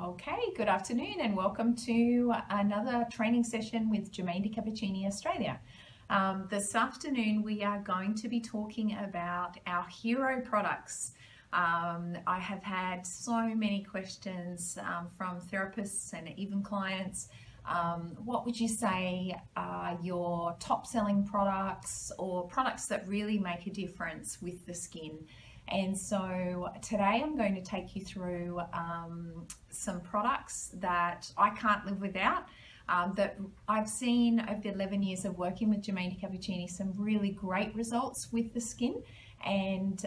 Okay, good afternoon and welcome to another training session with Germaine Di Cappuccini Australia. This afternoon we are going to be talking about our hero products. I have had so many questions from therapists and even clients. What would you say are your top selling products or products that really make a difference with the skin? And so today I'm going to take you through some products that I can't live without, that I've seen over the 11 years of working with Germaine Di Cappuccini, some really great results with the skin. And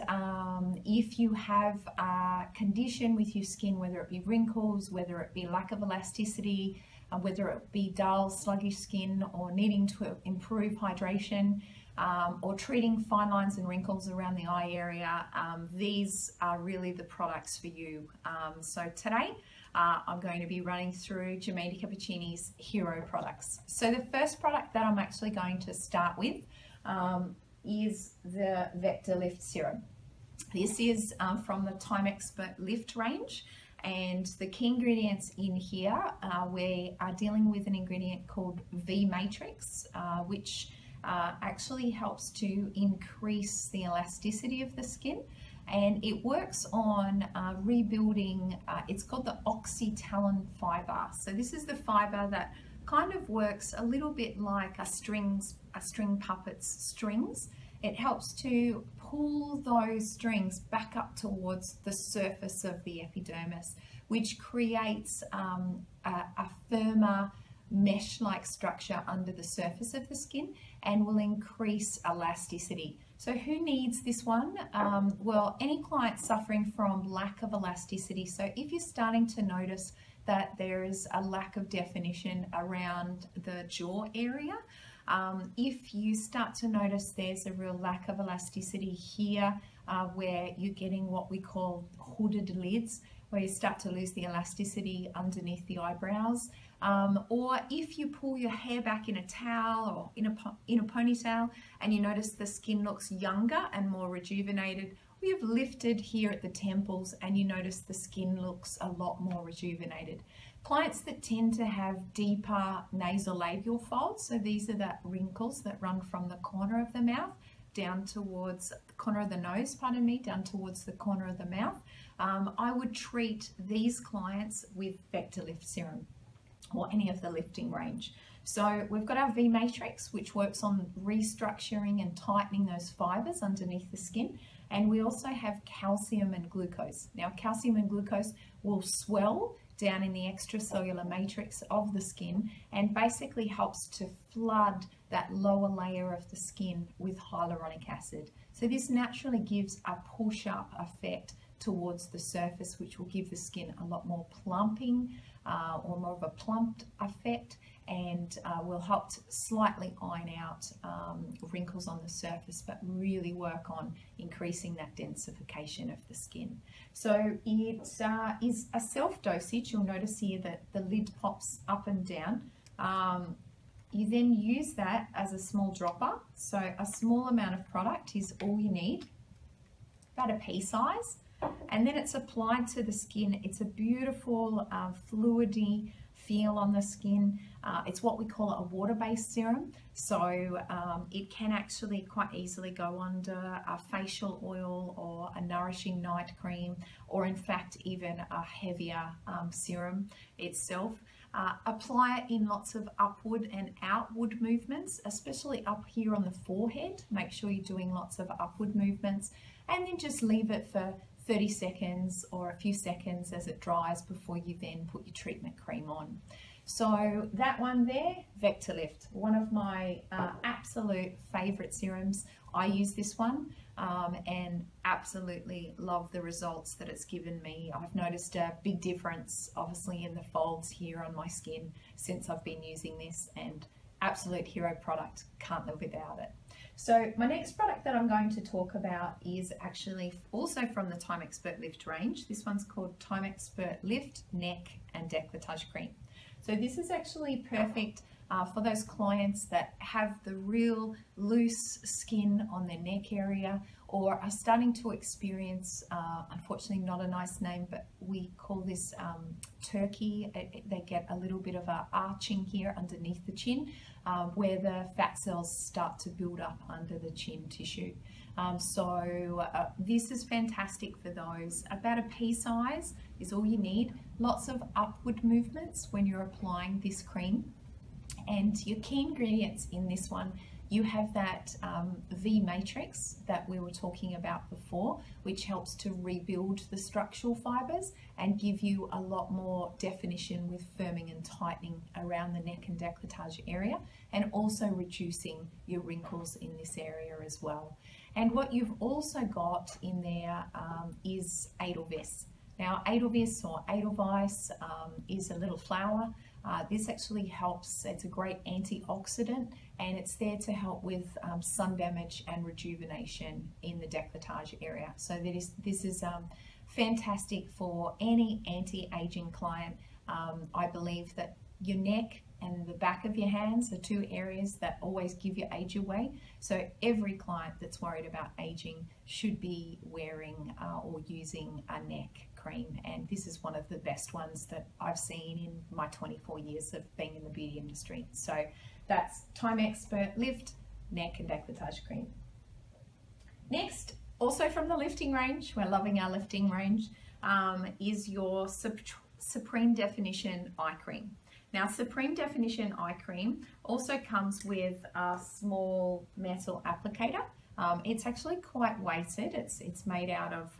if you have a condition with your skin, whether it be wrinkles, whether it be lack of elasticity, whether it be dull, sluggish skin, or needing to improve hydration, or treating fine lines and wrinkles around the eye area, these are really the products for you. So today I'm going to be running through Germaine Di Cappuccini's hero products. So the first product that I'm actually going to start with is the Vector Lift Serum. This is from the Time Expert Lift range, and the key ingredients in here, we are dealing with an ingredient called V-Matrix, which actually helps to increase the elasticity of the skin, and it works on rebuilding, it's called the oxytalin fiber. So this is the fiber that kind of works a little bit like a string puppet's strings. It helps to pull those strings back up towards the surface of the epidermis, which creates a firmer mesh-like structure under the surface of the skin and will increase elasticity. So who needs this one? Well, any client suffering from lack of elasticity. So if you're starting to notice that there is a lack of definition around the jaw area, if you start to notice there's a real lack of elasticity here, where you're getting what we call hooded lids, where you start to lose the elasticity underneath the eyebrows, or if you pull your hair back in a towel or in a ponytail and you notice the skin looks younger and more rejuvenated, or you've lifted here at the temples and you notice the skin looks a lot more rejuvenated. Clients that tend to have deeper nasolabial folds, so these are the wrinkles that run from the corner of the mouth down towards the corner of the nose, pardon me, down towards the corner of the mouth, I would treat these clients with Vector Lift Serum or any of the lifting range. So we've got our V-Matrix, which works on restructuring and tightening those fibers underneath the skin. And we also have calcium and glucose. Now, calcium and glucose will swell down in the extracellular matrix of the skin and basically helps to flood that lower layer of the skin with hyaluronic acid. So this naturally gives a push-up effect towards the surface, which will give the skin a lot more plumping, or more of a plumped effect, and will help to slightly iron out wrinkles on the surface, but really work on increasing that densification of the skin. So it is a self-dosage. You'll notice here that the lid pops up and down. You then use that as a small dropper. So a small amount of product is all you need, about a pea size. And then it's applied to the skin. It's a beautiful fluidy feel on the skin. It's what we call a water-based serum. So it can actually quite easily go under a facial oil or a nourishing night cream, or in fact even a heavier serum itself. Apply it in lots of upward and outward movements, especially up here on the forehead. Make sure you're doing lots of upward movements, and then just leave it for 30 seconds or a few seconds as it dries before you then put your treatment cream on. So that one there, Vector Lift, one of my absolute favorite serums. I use this one and absolutely love the results that it's given me. I've noticed a big difference obviously in the folds here on my skin since I've been using this, and absolute hero product, can't live without it. So my next product that I'm going to talk about is actually also from the Time Expert Lift range. This one's called Time Expert Lift Neck and Décolletage Cream. So this is actually perfect for those clients that have the real loose skin on their neck area or are starting to experience, unfortunately not a nice name, but we call this turkey. They get a little bit of a arching here underneath the chin where the fat cells start to build up under the chin tissue. This is fantastic for those. About a pea size is all you need. Lots of upward movements when you're applying this cream. And your key ingredients in this one, you have that V matrix that we were talking about before, which helps to rebuild the structural fibers and give you a lot more definition with firming and tightening around the neck and décolletage area, and also reducing your wrinkles in this area as well. And what you've also got in there is Edelweiss. Now, Edelweiss or Edelweiss is a little flower. This actually helps, it's a great antioxidant, and it's there to help with sun damage and rejuvenation in the décolletage area. So this is fantastic for any anti-aging client. I believe that your neck and the back of your hands are two areas that always give your age away. So every client that's worried about aging should be wearing or using a neck cream, and this is one of the best ones that I've seen in my 24 years of being in the beauty industry. So that's Time Expert Lift Neck and Décolletage Cream. Next, also from the lifting range, we're loving our lifting range, is your Supreme Definition Eye Cream. Now, Supreme Definition Eye Cream also comes with a small metal applicator. It's actually quite weighted. It's made out of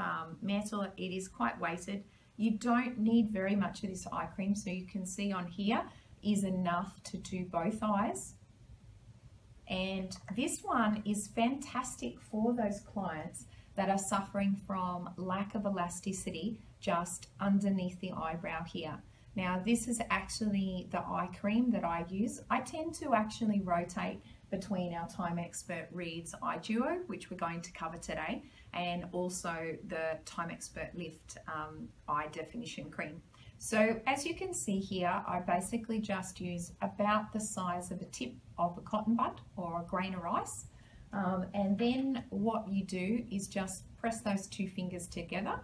metal. It is quite weighted. You don't need very much of this eye cream, so you can see on here is enough to do both eyes. And this one is fantastic for those clients that are suffering from lack of elasticity just underneath the eyebrow here. Now, this is actually the eye cream that I use. I tend to actually rotate between our Time Expert Reads Eye Duo, which we're going to cover today, and also the Time Expert Lift Eye Definition Cream. So as you can see here, I basically just use about the size of a tip of a cotton bud or a grain of rice. And then what you do is just press those two fingers together,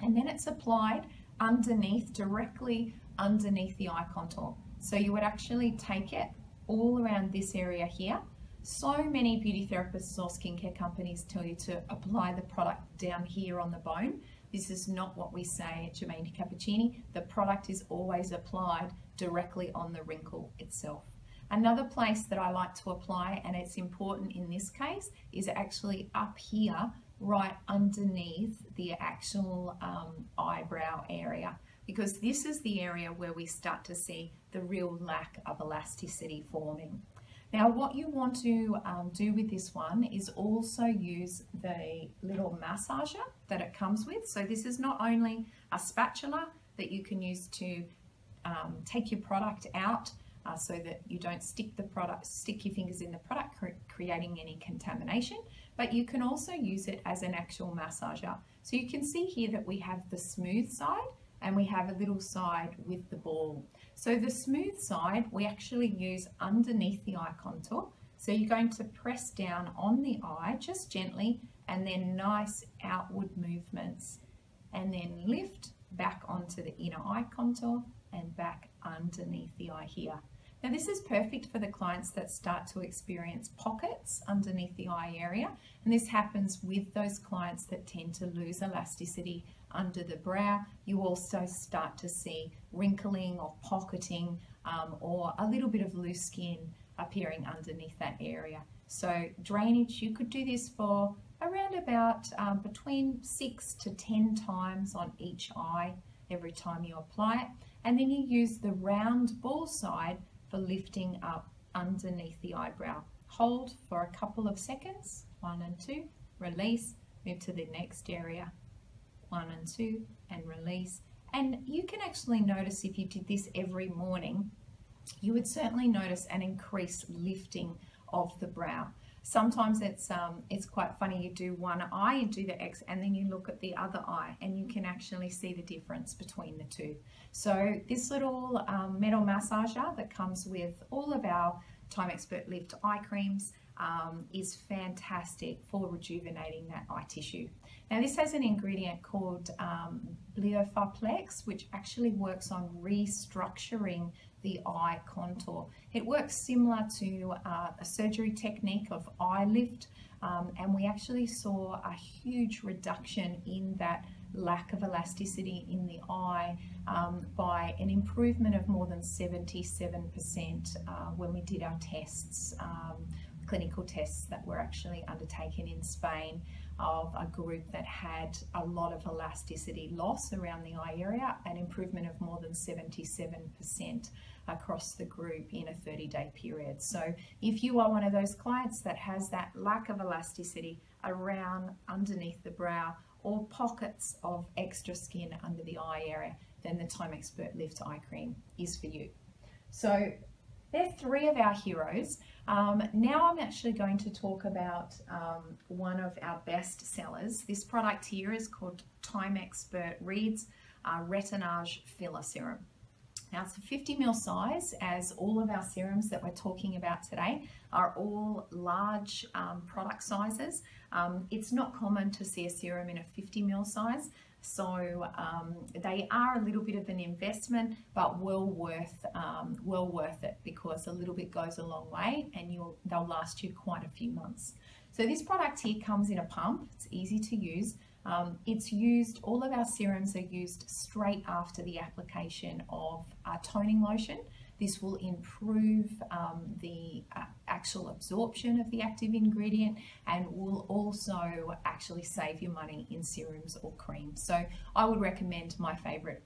and then it's applied underneath, directly underneath the eye contour. So you would actually take it all around this area here. So many beauty therapists or skincare companies tell you to apply the product down here on the bone. This is not what we say at Germaine Di Cappuccini. The product is always applied directly on the wrinkle itself. Another place that I like to apply, and it's important in this case, is actually up here, right underneath the actual eyebrow area, because this is the area where we start to see the real lack of elasticity forming. Now, what you want to do with this one is also use the little massager that it comes with. So this is not only a spatula that you can use to take your product out so that you don't stick your fingers in the product, creating any contamination, but you can also use it as an actual massager. So you can see here that we have the smooth side and we have a little side with the ball. So the smooth side we actually use underneath the eye contour. So you're going to press down on the eye just gently, and then nice outward movements, and then lift back onto the inner eye contour and back underneath the eye here. Now this is perfect for the clients that start to experience pockets underneath the eye area, and this happens with those clients that tend to lose elasticity under the brow. You also start to see wrinkling or pocketing or a little bit of loose skin appearing underneath that area. So drainage, you could do this for around about between 6 to 10 times on each eye every time you apply it, and then you use the round ball side for lifting up underneath the eyebrow. Hold for a couple of seconds, 1 and 2, release, move to the next area, 1 and 2, and release. And you can actually notice, if you did this every morning, you would certainly notice an increased lifting of the brow. Sometimes it's quite funny. You do one eye, you do the X, and then you look at the other eye, and you can actually see the difference between the two. So this little metal massager that comes with all of our Time Expert Lift eye creams is fantastic for rejuvenating that eye tissue. Now this has an ingredient called Bleopharplex, which actually works on restructuring the eye contour. It works similar to a surgery technique of eye lift, and we actually saw a huge reduction in that lack of elasticity in the eye by an improvement of more than 77% when we did our tests, clinical tests that were actually undertaken in Spain of a group that had a lot of elasticity loss around the eye area, an improvement of more than 77% across the group in a 30-day period. So if you are one of those clients that has that lack of elasticity around underneath the brow or pockets of extra skin under the eye area, then the Time Expert Lift Eye Cream is for you. So they're three of our heroes. Now I'm actually going to talk about one of our best sellers. This product here is called Time Expert Reed's Retinage Filler Serum. Now it's a 50 ml size, as all of our serums that we're talking about today are all large product sizes. It's not common to see a serum in a 50 ml size, so they are a little bit of an investment, but well worth it, because a little bit goes a long way, and they'll last you quite a few months. So this product here comes in a pump. It's easy to use. It's used, all of our serums are used straight after the application of toning lotion. This will improve the actual absorption of the active ingredient, and will also actually save you money in serums or creams. So I would recommend, my favorite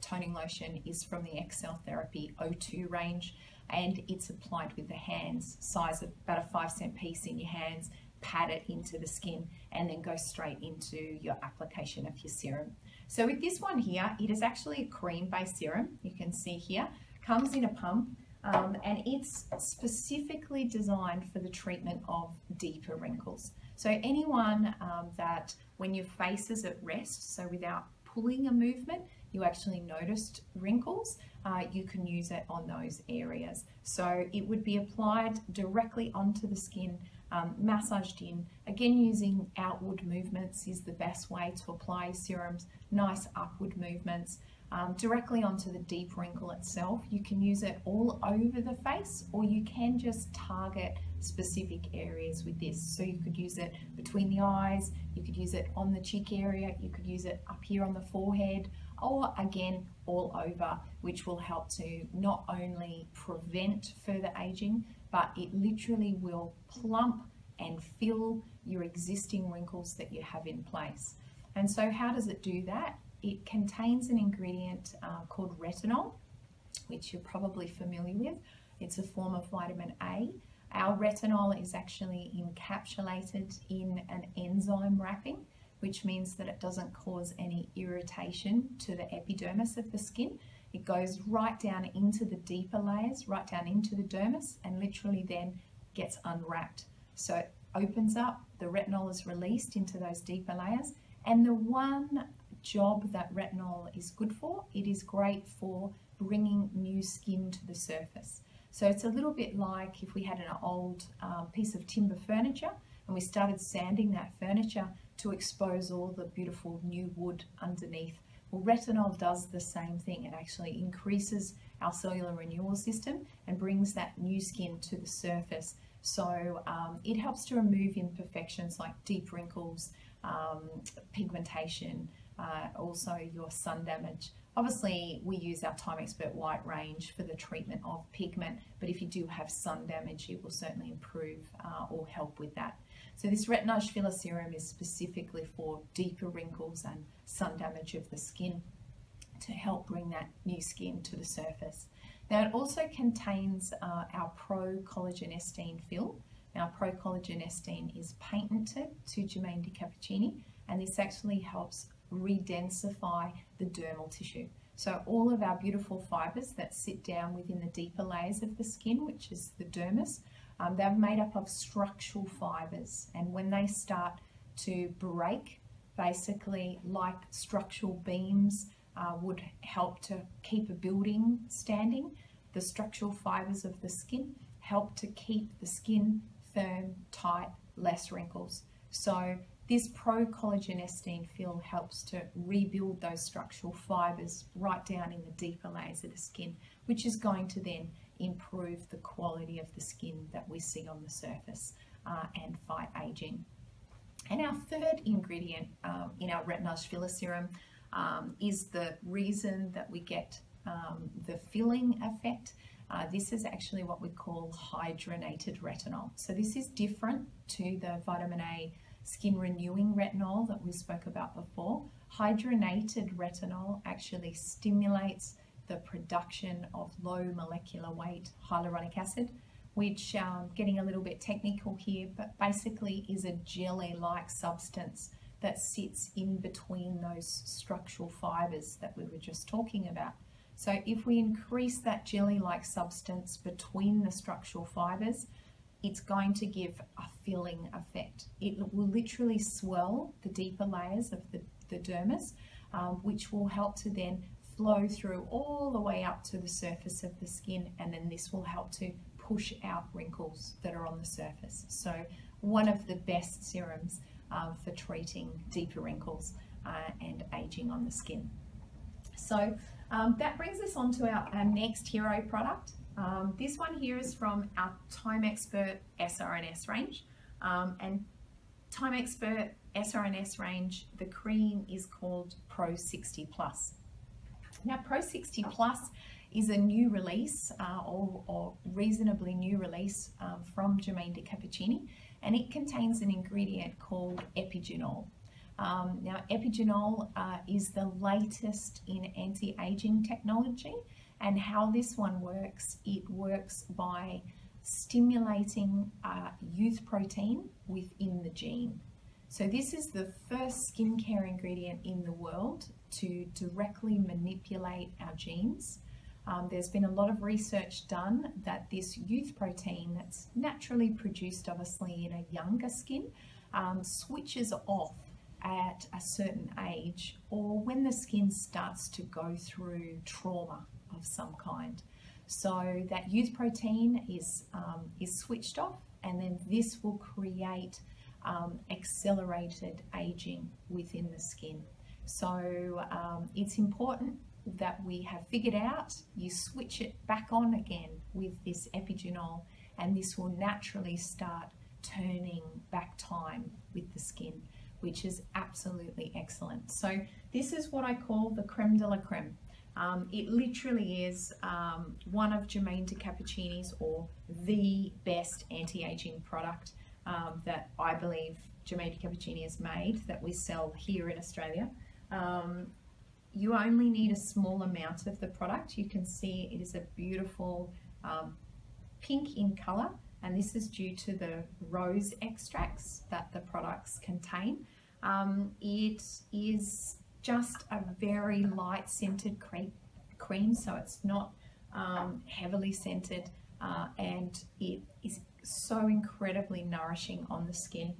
toning lotion is from the Excel Therapy O2 range, and it's applied with the hands, size of about a 5-cent piece in your hands. Pat it into the skin and then go straight into your application of your serum. So with this one here, it is actually a cream-based serum. You can see here, comes in a pump, and it's specifically designed for the treatment of deeper wrinkles. So anyone that when your face is at rest, so without pulling a movement, you actually noticed wrinkles, you can use it on those areas. So it would be applied directly onto the skin, massaged in. Again, using outward movements is the best way to apply serums, nice upward movements, directly onto the deep wrinkle itself. You can use it all over the face, or you can just target specific areas with this. So you could use it between the eyes, you could use it on the cheek area, you could use it up here on the forehead, or again all over, which will help to not only prevent further aging, but it literally will plump and fill your existing wrinkles that you have in place. And so how does it do that? It contains an ingredient called retinol, which you're probably familiar with. It's a form of vitamin A. Our retinol is actually encapsulated in an enzyme wrapping, which means that it doesn't cause any irritation to the epidermis of the skin. It goes right down into the deeper layers, right down into the dermis, and literally then gets unwrapped. So it opens up, the retinol is released into those deeper layers, and the one job that retinol is good for, it is great for bringing new skin to the surface. So it's a little bit like if we had an old piece of timber furniture and we started sanding that furniture to expose all the beautiful new wood underneath. Well, retinol does the same thing. It actually increases our cellular renewal system and brings that new skin to the surface. So it helps to remove imperfections like deep wrinkles, pigmentation, also your sun damage. Obviously, we use our Time Expert White range for the treatment of pigment, but if you do have sun damage, it will certainly improve or help with that. So this Retinage Filler Serum is specifically for deeper wrinkles and sun damage of the skin to help bring that new skin to the surface. Now it also contains our Pro Collagen Estyne Fill. Now Pro Collagen Estyne is patented to Germaine Di Cappuccini, and this actually helps redensify the dermal tissue. So all of our beautiful fibers that sit down within the deeper layers of the skin, which is the dermis, They're made up of structural fibers, and when they start to break, basically like structural beams would help to keep a building standing, the structural fibers of the skin help to keep the skin firm, tight, less wrinkles. So this Pro Collagen Elastin Fill helps to rebuild those structural fibers right down in the deeper layers of the skin, which is going to then improve the quality of the skin that we see on the surface and fight aging. And our third ingredient in our Retinage Filler Serum is the reason that we get the filling effect. This is actually what we call hydrogenated retinol. So this is different to the vitamin A skin renewing retinol that we spoke about before. Hydrogenated retinol actually stimulates the production of low molecular weight hyaluronic acid, which, getting a little bit technical here, but basically is a jelly-like substance that sits in between those structural fibers that we were just talking about. So if we increase that jelly-like substance between the structural fibers, it's going to give a filling effect. It will literally swell the deeper layers of the dermis, which will help to then flow through all the way up to the surface of the skin, and then this will help to push out wrinkles that are on the surface. So one of the best serums for treating deeper wrinkles and aging on the skin. So that brings us on to our next hero product. This one here is from our Time Expert SRNS range. And Time Expert SRNS range, the cream is called Pro 60 Plus. Now Pro 60 Plus is a new release or reasonably new release from Germaine de Cappuccini, and it contains an ingredient called epigenol. Now epigenol is the latest in anti-aging technology, and how this one works, it works by stimulating youth protein within the gene. So this is the first skincare ingredient in the world to directly manipulate our genes. There's been a lot of research done that this youth protein that's naturally produced obviously in a younger skin switches off at a certain age, or when the skin starts to go through trauma of some kind. So that youth protein is switched off, and then this will create accelerated aging within the skin. So it's important that we have figured out, you switch it back on again with this epigenol, and this will naturally start turning back time with the skin, which is absolutely excellent. So this is what I call the creme de la creme. It literally is one of Germaine de Cappuccini's, or the best anti-aging product that I believe Germaine de Cappuccini has made, that we sell here in Australia. You only need a small amount of the product. You can see it is a beautiful pink in color, and this is due to the rose extracts that the products contain. It is just a very light scented cream, so it's not heavily scented, and it is so incredibly nourishing on the skin.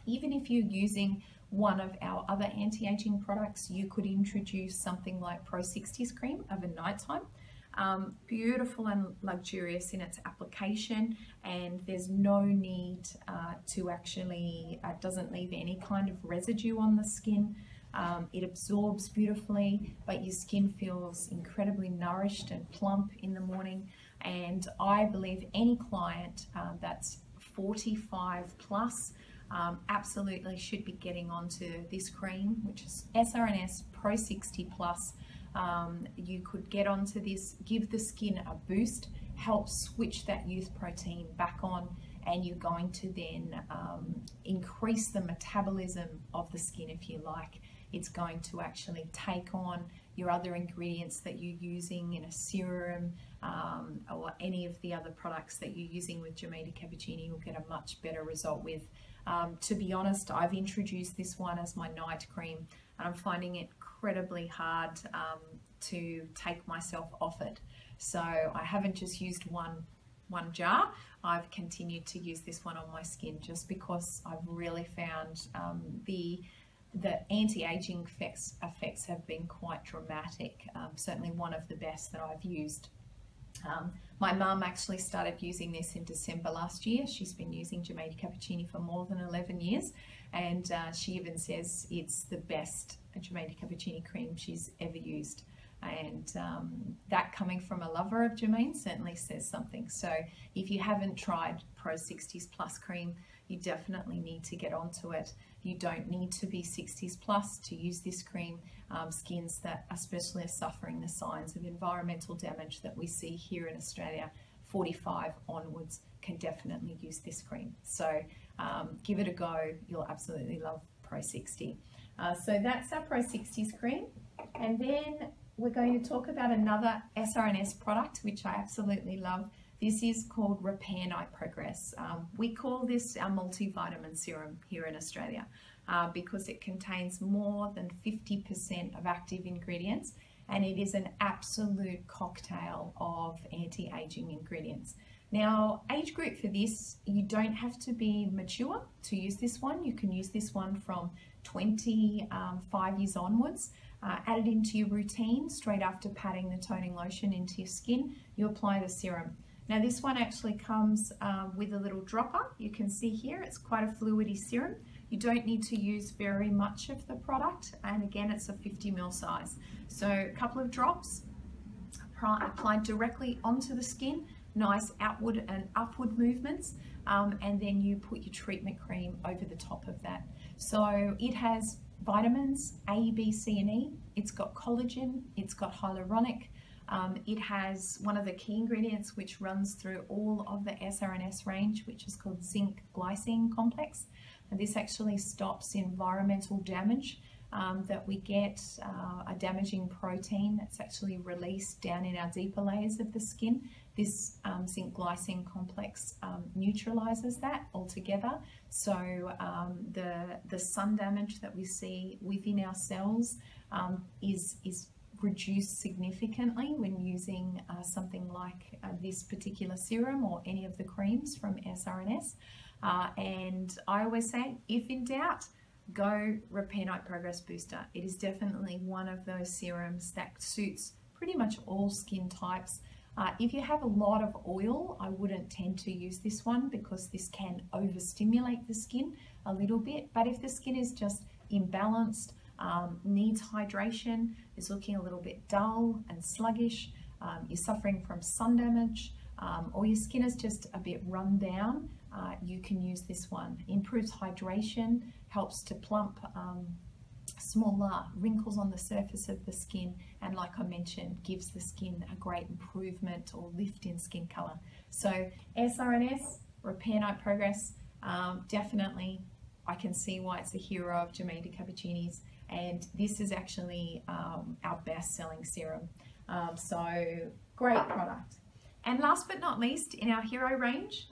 Even if you're using one of our other anti-aging products, you could introduce something like Pro 60's cream over nighttime. Beautiful and luxurious in its application, and there's no need to actually, doesn't leave any kind of residue on the skin. It absorbs beautifully, but your skin feels incredibly nourished and plump in the morning. And I believe any client that's 45 plus absolutely should be getting onto this cream, which is SRNS Pro 60 Plus. You could get onto this, give the skin a boost, help switch that youth protein back on, and you're going to then increase the metabolism of the skin, if you like. It's going to actually take on your other ingredients that you're using in a serum, or any of the other products that you're using with Germaine de Cappuccini. You'll get a much better result with. To be honest, I've introduced this one as my night cream, and I'm finding it incredibly hard to take myself off it. So I haven't just used one one jar, I've continued to use this one on my skin just because I've really found the anti-aging effects have been quite dramatic. Certainly one of the best that I've used. My mum actually started using this in December last year. She's been using Giamatti Cappuccini for more than 11 years, and she even says it's the best Giamatti Cappuccini cream she's ever used. And that coming from a lover of Germaine certainly says something. So if you haven't tried Pro 60s Plus cream, you definitely need to get onto it. You don't need to be 60s plus to use this cream. Skins that especially are suffering the signs of environmental damage that we see here in Australia, 45 onwards, can definitely use this cream. So give it a go. You'll absolutely love Pro 60. So that's our Pro 60s cream. And then we're going to talk about another SRNS product, which I absolutely love. This is called Repair Night Progress. We call this our multivitamin serum here in Australia because it contains more than 50% of active ingredients, and it is an absolute cocktail of anti-aging ingredients. Now, age group for this, you don't have to be mature to use this one. You can use this one from 25 years onwards. Add it into your routine straight after patting the toning lotion into your skin. You apply the serum. Now this one actually comes with a little dropper. You can see here it's quite a fluidy serum. You don't need to use very much of the product, and again it's a 50 ml size. So a couple of drops applied directly onto the skin, nice outward and upward movements, and then you put your treatment cream over the top of that. So it has vitamins A, B, C and E. It's got collagen, it's got hyaluronic. It has one of the key ingredients which runs through all of the SRNS range, which is called zinc glycine complex. And this actually stops environmental damage that we get, a damaging protein that's actually released down in our deeper layers of the skin. This zinc glycine complex neutralizes that altogether. So the sun damage that we see within our cells is reduced significantly when using something like this particular serum or any of the creams from SRNS. And I always say, if in doubt, go Repair Night Progress Booster. It is definitely one of those serums that suits pretty much all skin types. If you have a lot of oil, I wouldn't tend to use this one because this can overstimulate the skin a little bit. But if the skin is just imbalanced, needs hydration, is looking a little bit dull and sluggish, you're suffering from sun damage, or your skin is just a bit run down, you can use this one. Improves hydration, helps to plump smaller wrinkles on the surface of the skin, and like I mentioned, gives the skin a great improvement or lift in skin color. So SRNS, Repair Night Progress, definitely I can see why it's a hero of Giamatti Cappuccini's, and this is actually our best-selling serum. So great product. And last but not least, in our hero range,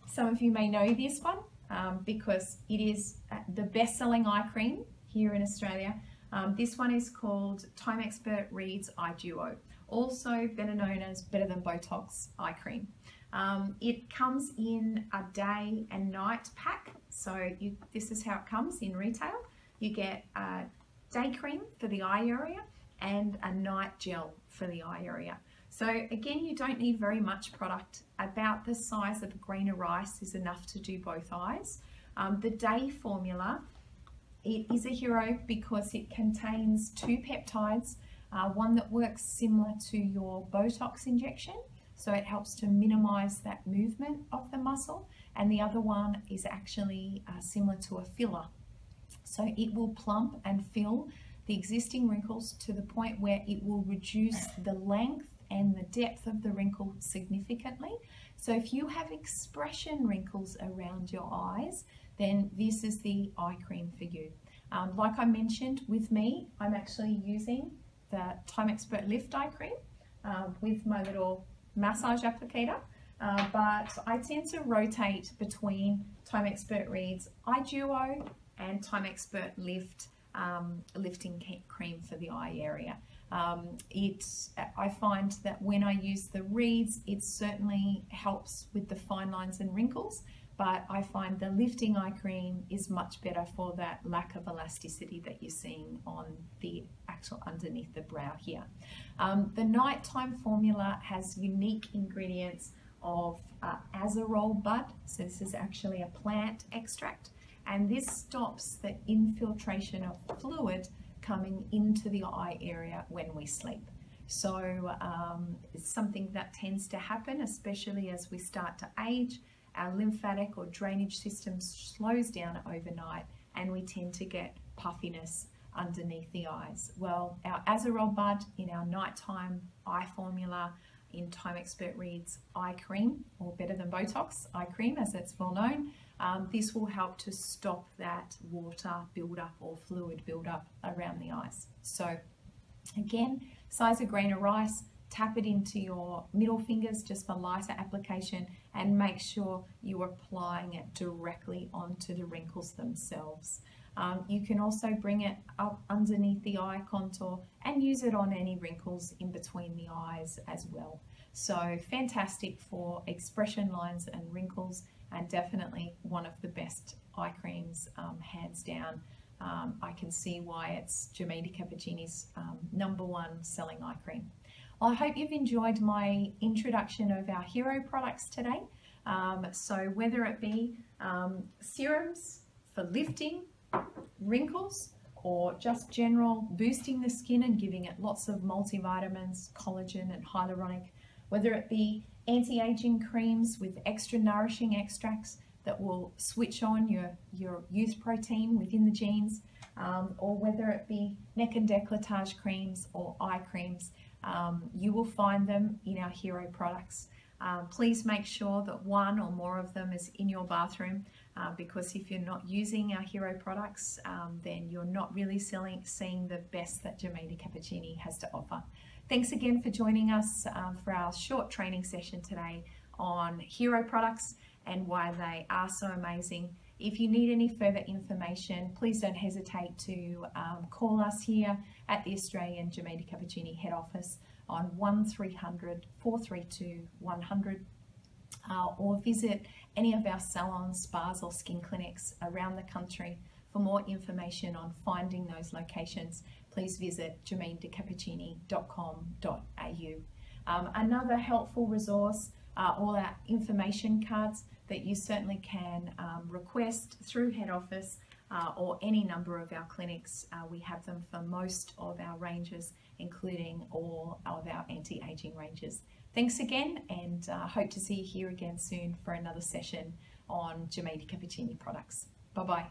some of you may know this one because it is the best-selling eye cream here in Australia. This one is called Time Expert Reads Eye Duo, also better known as Better Than Botox Eye Cream. It comes in a day and night pack, so this is how it comes in retail. You get a day cream for the eye area and a night gel for the eye area. So again, you don't need very much product. About the size of a grain of rice is enough to do both eyes. The day formula, it is a hero because it contains 2 peptides, one that works similar to your Botox injection, so it helps to minimize that movement of the muscle, and the other one is actually similar to a filler. So it will plump and fill the existing wrinkles to the point where it will reduce the length and the depth of the wrinkle significantly. So if you have expression wrinkles around your eyes, then this is the eye cream for you. Like I mentioned, with me, I'm actually using the Time Expert Lift Eye Cream with my little massage applicator, but I tend to rotate between Time Expert Reads Eye Duo and Time Expert Lift lifting cream for the eye area. I find that when I use the reeds, it certainly helps with the fine lines and wrinkles, but I find the lifting eye cream is much better for that lack of elasticity that you're seeing on the actual underneath the brow here. The nighttime formula has unique ingredients of azarol bud, so this is actually a plant extract, and this stops the infiltration of fluid coming into the eye area when we sleep. So it's something that tends to happen, especially as we start to age. Our lymphatic or drainage system slows down overnight and we tend to get puffiness underneath the eyes. Well, our azarol bud in our nighttime eye formula in Time Expert Reads eye cream, or better than Botox eye cream as it's well known, this will help to stop that water buildup or fluid buildup around the eyes. So again, size a grain of rice, tap it into your middle fingers just for lighter application, and make sure you're applying it directly onto the wrinkles themselves. You can also bring it up underneath the eye contour and use it on any wrinkles in between the eyes as well. So fantastic for expression lines and wrinkles, and definitely one of the best eye creams, hands down. I can see why it's Germaine de Cappuccini's #1 selling eye cream. Well, I hope you've enjoyed my introduction of our hero products today. So whether it be serums for lifting wrinkles, or just general boosting the skin and giving it lots of multivitamins, collagen and hyaluronic, whether it be anti-aging creams with extra nourishing extracts that will switch on your youth protein within the genes, or whether it be neck and décolletage creams or eye creams, you will find them in our hero products. Please make sure that one or more of them is in your bathroom, because if you're not using our hero products, then you're not really seeing the best that Germaine de Cappuccini has to offer. Thanks again for joining us for our short training session today on hero products and why they are so amazing. If you need any further information, please don't hesitate to call us here at the Australian Germaine de Cappuccini head office on 1300 432 100, or visit any of our salons, spas or skin clinics around the country. For more information on finding those locations, please visit germainedecappuccini.com.au. Another helpful resource are all our information cards that you certainly can request through head office or any number of our clinics. We have them for most of our ranges, including all of our anti-aging ranges. Thanks again, and hope to see you here again soon for another session on Germaine de Cappuccini products. Bye-bye.